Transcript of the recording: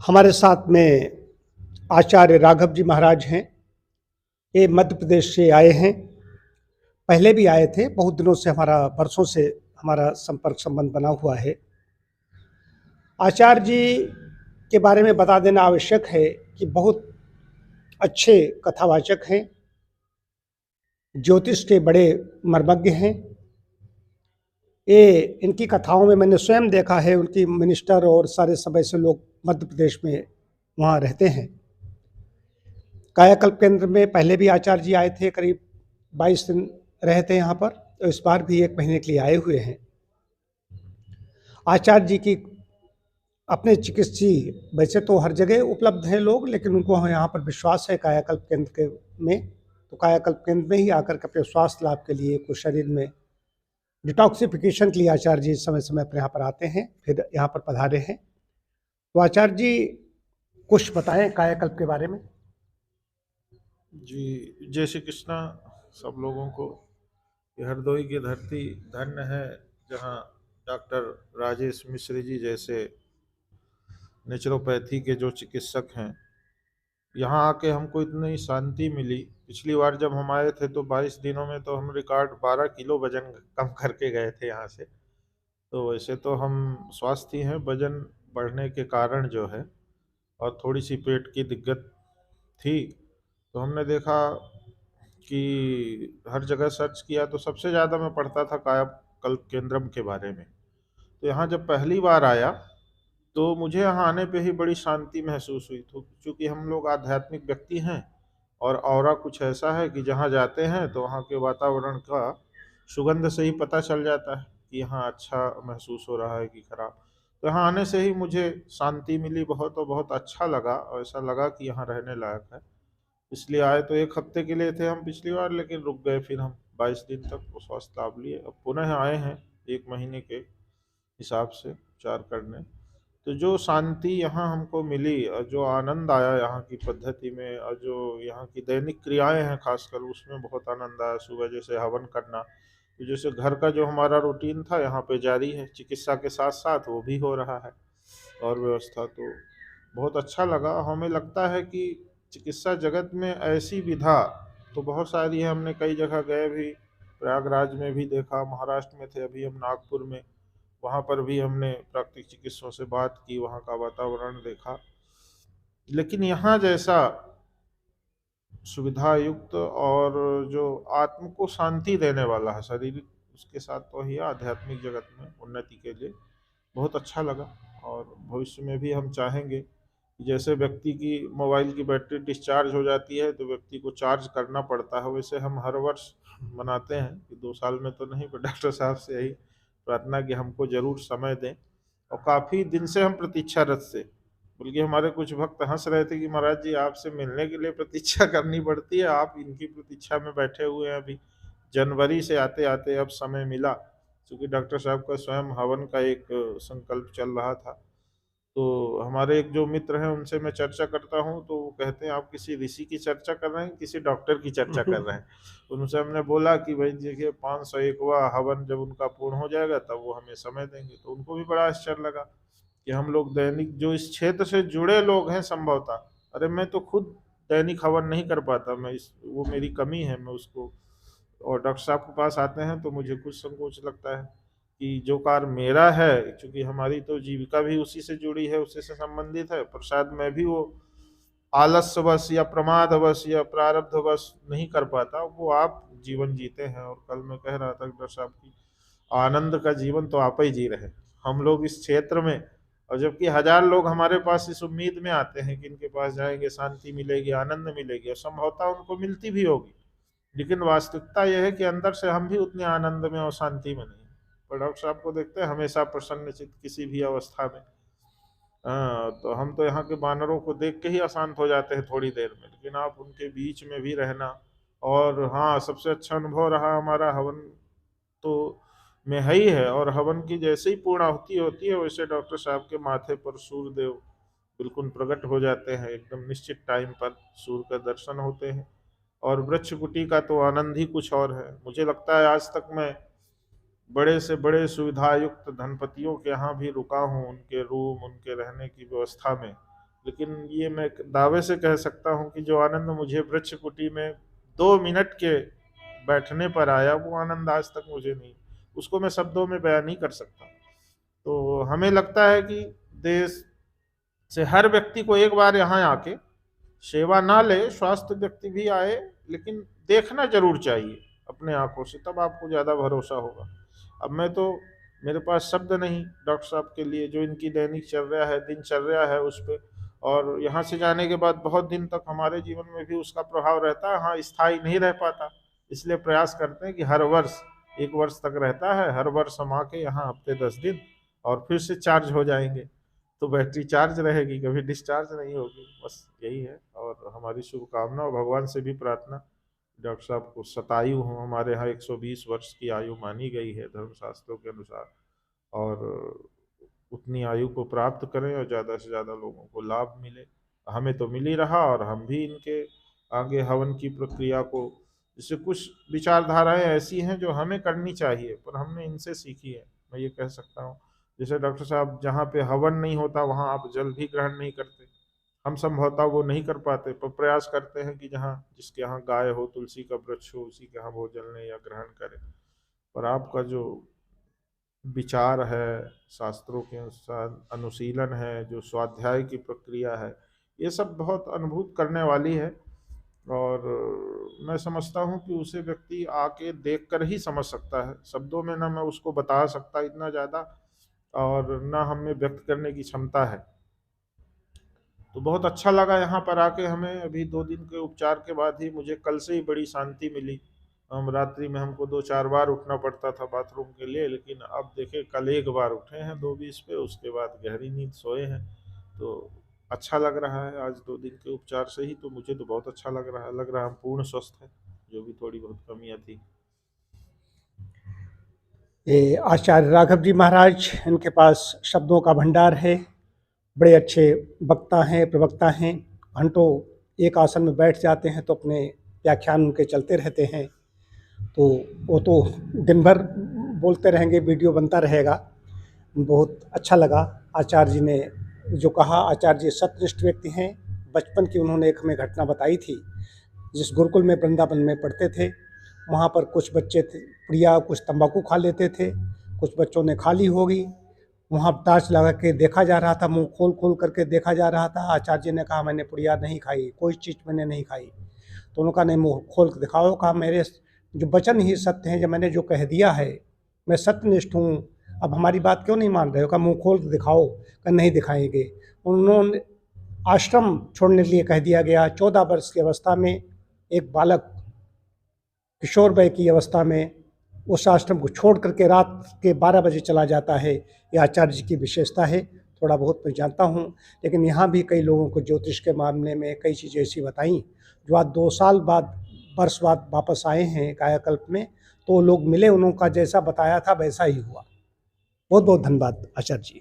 हमारे साथ में आचार्य राघव जी महाराज हैं। ये मध्य प्रदेश से आए हैं। पहले भी आए थे। बहुत दिनों से बरसों से हमारा संपर्क संबंध बना हुआ है। आचार्य जी के बारे में बता देना आवश्यक है कि बहुत अच्छे कथावाचक हैं, ज्योतिष के बड़े मर्मज्ञ हैं। ये इनकी कथाओं में मैंने स्वयं देखा है, उनकी मिनिस्टर और सारे समय से लोग मध्य प्रदेश में वहाँ रहते हैं। कायाकल्प केंद्र में पहले भी आचार्य जी आए थे, करीब 22 दिन रहे थे यहाँ पर। तो इस बार भी 1 महीने के लिए आए हुए हैं। आचार्य जी की अपने चिकित्सी वैसे तो हर जगह उपलब्ध हैं लोग, लेकिन उनको यहाँ पर विश्वास है कायाकल्प केंद्र के में। तो कायाकल्प केंद्र में ही आकर के अपने स्वास्थ्य लाभ के लिए, कुछ शरीर में डिटॉक्सिफिकेशन के लिए आचार्य जी समय समय पर यहाँ पर आते हैं, फिर यहाँ पर पधारे हैं। तो आचार्य जी कुछ बताएं कायाकल्प के बारे में। जी, जय श्री कृष्णा सब लोगों को। ये हरदोई की धरती धन्य है, जहाँ डॉक्टर राजेश मिश्र जी जैसे नेचुरोपैथी के जो चिकित्सक हैं, यहाँ आके हमको इतनी शांति मिली। पिछली बार जब हम आए थे तो 22 दिनों में तो हम रिकॉर्ड 12 किलो वजन कम करके गए थे यहाँ से। तो वैसे तो हम स्वस्थ ही हैं, वजन बढ़ने के कारण जो है और थोड़ी सी पेट की दिक्कत थी, तो हमने देखा कि हर जगह सर्च किया तो सबसे ज़्यादा मैं पढ़ता था कायाकल्प केंद्रम के बारे में। तो यहाँ जब पहली बार आया तो मुझे यहाँ आने पे ही बड़ी शांति महसूस हुई। तो चूँकि हम लोग आध्यात्मिक व्यक्ति हैं और ऑरा कुछ ऐसा है कि जहाँ जाते हैं तो वहाँ के वातावरण का सुगंध से ही पता चल जाता है कि यहाँ अच्छा महसूस हो रहा है कि खराब। तो यहाँ आने से ही मुझे शांति मिली बहुत, और बहुत अच्छा लगा, और ऐसा लगा कि यहाँ रहने लायक है। इसलिए आए तो 1 हफ्ते के लिए थे हम पिछली बार, लेकिन रुक गए फिर हम 22 दिन तक वो स्वास्थ्य लाभ लिए। अब पुनः आए हैं 1 महीने के हिसाब से उपचार करने। तो जो शांति यहाँ हमको मिली और जो आनंद आया यहाँ की पद्धति में, और जो यहाँ की दैनिक क्रियाएं हैं खासकर, उसमें बहुत आनंद आया। सुबह जैसे हवन करना, तो जैसे घर का जो हमारा रूटीन था यहाँ पे जारी है, चिकित्सा के साथ साथ वो भी हो रहा है और व्यवस्था। तो बहुत अच्छा लगा। हमें लगता है कि चिकित्सा जगत में ऐसी विधा तो बहुत सारी है। हमने कई जगह गए भी, प्रयागराज में भी देखा, महाराष्ट्र में थे अभी हम नागपुर में, वहाँ पर भी हमने प्राकृतिक चिकित्सकों से बात की, वहाँ का वातावरण देखा। लेकिन यहाँ जैसा सुविधा युक्त और जो आत्म को शांति देने वाला है शारीरिक, उसके साथ तो ही आध्यात्मिक जगत में उन्नति के लिए बहुत अच्छा लगा। और भविष्य में भी हम चाहेंगे कि जैसे व्यक्ति की मोबाइल की बैटरी डिस्चार्ज हो जाती है तो व्यक्ति को चार्ज करना पड़ता है, वैसे हम हर वर्ष मनाते हैं कि 2 साल में तो नहीं, पर डॉक्टर साहब से यही प्रार्थना कि हमको जरूर समय दें। और काफ़ी दिन से हम प्रतीक्षारत से, बल्कि हमारे कुछ भक्त हंस रहे थे कि महाराज जी आपसे मिलने के लिए प्रतीक्षा करनी पड़ती है, आप इनकी प्रतीक्षा में बैठे हुए हैं अभी। जनवरी से आते आते अब समय मिला, क्योंकि डॉक्टर साहब का स्वयं हवन का एक संकल्प चल रहा था। तो हमारे एक जो मित्र हैं उनसे मैं चर्चा करता हूँ, तो वो कहते हैं आप किसी ऋषि की चर्चा कर रहे हैं, किसी डॉक्टर की चर्चा कर रहे हैं। उनसे हमने बोला कि भाई देखिए 501वां हवन जब उनका पूर्ण हो जाएगा तब वो हमें समय देंगे। तो उनको भी बड़ा आश्चर्य लगा कि हम लोग दैनिक जो इस क्षेत्र से जुड़े लोग हैं संभवतः, अरे मैं तो खुद दैनिक हवन नहीं कर पाता, वो मेरी कमी है, मैं उसको, और डॉक्टर साहब के पास आते हैं तो मुझे कुछ संकोच लगता है कि जो कार्य मेरा है, क्योंकि हमारी तो जीविका भी उसी से जुड़ी है, उसी से संबंधित है, प्रसाद मैं भी वो आलस्यवश या प्रमादवश या प्रारब्धवश नहीं कर पाता, वो आप जीवन जीते हैं। और कल मैं कह रहा था डॉक्टर साहब की आनंद का जीवन तो आप ही जी रहे हैं। हम लोग इस क्षेत्र में, और जबकि हजार लोग हमारे पास इस उम्मीद में आते हैं कि इनके पास जाएंगे शांति मिलेगी, आनंद मिलेगी, और संभवतः उनको मिलती भी होगी, लेकिन वास्तविकता यह है कि अंदर से हम भी उतने आनंद में और शांति में नहीं। पर डॉक्टर साहब को देखते हैं हमेशा प्रसन्न चित्त किसी भी अवस्था में। हाँ, तो हम तो यहाँ के बानरों को देख के ही अशांत हो जाते हैं थोड़ी देर में, लेकिन आप उनके बीच में भी रहना। और हाँ, सबसे अच्छा अनुभव रहा हमारा हवन तो में है ही है। और हवन की जैसे ही पूर्णाहुति होती है वैसे डॉक्टर साहब के माथे पर सूर्यदेव बिल्कुल प्रकट हो जाते हैं, एकदम निश्चित टाइम पर सूर्य का दर्शन होते हैं। और वृक्ष कुटी का तो आनंद ही कुछ और है। मुझे लगता है आज तक मैं बड़े से बड़े सुविधा युक्त धनपतियों के यहाँ भी रुका हूँ, उनके रूम, उनके रहने की व्यवस्था में, लेकिन ये मैं दावे से कह सकता हूँ कि जो आनंद मुझे वृक्ष कुटी में 2 मिनट के बैठने पर आया, वो आनंद आज तक मुझे नहीं, उसको मैं शब्दों में बयान नहीं कर सकता। तो हमें लगता है कि देश से हर व्यक्ति को एक बार यहाँ आके सेवा ना ले, स्वास्थ्य व्यक्ति भी आए, लेकिन देखना जरूर चाहिए अपने आंखों से, तब आपको ज़्यादा भरोसा होगा। अब मैं तो, मेरे पास शब्द नहीं डॉक्टर साहब के लिए, जो इनकी दैनिक चर्या है, दिनचर्या है उस पर, और यहाँ से जाने के बाद बहुत दिन तक हमारे जीवन में भी उसका प्रभाव रहता है। हाँ, स्थायी नहीं रह पाता, इसलिए प्रयास करते हैं कि हर वर्ष, 1 वर्ष तक रहता है, हर वर्ष हम आके यहाँ हफ्ते 10 दिन और फिर से चार्ज हो जाएंगे, तो बैटरी चार्ज रहेगी, कभी डिस्चार्ज नहीं होगी। बस यही है, और हमारी शुभकामना और भगवान से भी प्रार्थना, डॉक्टर साहब को शतायु हो, हमारे यहाँ 120 वर्ष की आयु मानी गई है धर्मशास्त्रों के अनुसार, और उतनी आयु को प्राप्त करें और ज़्यादा से ज़्यादा लोगों को लाभ मिले। हमें तो मिल ही रहा, और हम भी इनके आगे हवन की प्रक्रिया को, जैसे कुछ विचारधाराएं ऐसी हैं जो हमें करनी चाहिए पर हमने इनसे सीखी है, मैं ये कह सकता हूँ। जैसे डॉक्टर साहब, जहाँ पे हवन नहीं होता वहाँ आप जल भी ग्रहण नहीं करते, हम संभवतः वो नहीं कर पाते, पर प्रयास करते हैं कि जहाँ जिसके यहाँ गाय हो, तुलसी का वृक्ष हो, उसी के यहाँ भोजन लें या ग्रहण करें। पर आपका जो विचार है, शास्त्रों के अनुसार अनुशीलन है, जो स्वाध्याय की प्रक्रिया है, ये सब बहुत अनुभूत करने वाली है, और मैं समझता हूँ कि उसे व्यक्ति आके देख कर ही समझ सकता है। शब्दों में ना मैं उसको बता सकता इतना ज़्यादा, और ना हम में व्यक्त करने की क्षमता है। तो बहुत अच्छा लगा यहाँ पर आके हमें। अभी 2 दिन के उपचार के बाद ही मुझे कल से ही बड़ी शांति मिली। हम रात्रि में हमको 2-4 बार उठना पड़ता था बाथरूम के लिए, लेकिन अब देखे कल 1 बार उठे हैं 2:20 पे, उसके बाद गहरी नींद सोए हैं। तो अच्छा लग रहा है आज 2 दिन के उपचार से ही, तो मुझे तो बहुत अच्छा लग रहा है हम पूर्ण स्वस्थ है, जो भी थोड़ी बहुत कमियाँ थी। ये आचार्य राघव जी महाराज, इनके पास शब्दों का भंडार है, बड़े अच्छे वक्ता हैं, प्रवक्ता हैं। घंटों एक आसन में बैठ जाते हैं तो अपने व्याख्यान उनके चलते रहते हैं, तो वो तो दिन भर बोलते रहेंगे, वीडियो बनता रहेगा। बहुत अच्छा लगा आचार्य जी ने जो कहा। आचार्य जी सत्यनिष्ठ व्यक्ति हैं। बचपन की उन्होंने एक हमें घटना बताई थी। जिस गुरुकुल में वृंदावन में पढ़ते थे, वहाँ पर कुछ बच्चे थे प्रिया, कुछ तंबाकू खा लेते थे, कुछ बच्चों ने खा ली होगी। वहाँ टार्च लगा के देखा जा रहा था, मुंह खोल खोल करके देखा जा रहा था। आचार्य जी ने कहा मैंने प्रिया नहीं खाई, कोई चीज़ मैंने नहीं खाई। तो उन्होंने कहा नहीं, मुँह खोल के दिखाओ। कहा मेरे जो वचन ही सत्य हैं, जब मैंने जो कह दिया है, मैं सत्यनिष्ठ हूँ, अब हमारी बात क्यों नहीं मान रहे हो? कहा मुँह खोल के दिखाओ। कहा नहीं दिखाएंगे। उन्होंने आश्रम छोड़ने के लिए कह दिया गया। 14 वर्ष की अवस्था में एक बालक किशोर वय की अवस्था में उस आश्रम को छोड़ करके रात के 12 बजे चला जाता है। ये आचार्य जी की विशेषता है। थोड़ा बहुत मैं जानता हूँ, लेकिन यहाँ भी कई लोगों को ज्योतिष के मामले में कई चीज़ें ऐसी बताई, जो आज 2 साल बाद, वर्ष बाद वापस आए हैं कायाकल्प में, तो लोग मिले, उन्होंने जैसा बताया था वैसा ही हुआ। बहुत बहुत धन्यवाद आचार्य जी।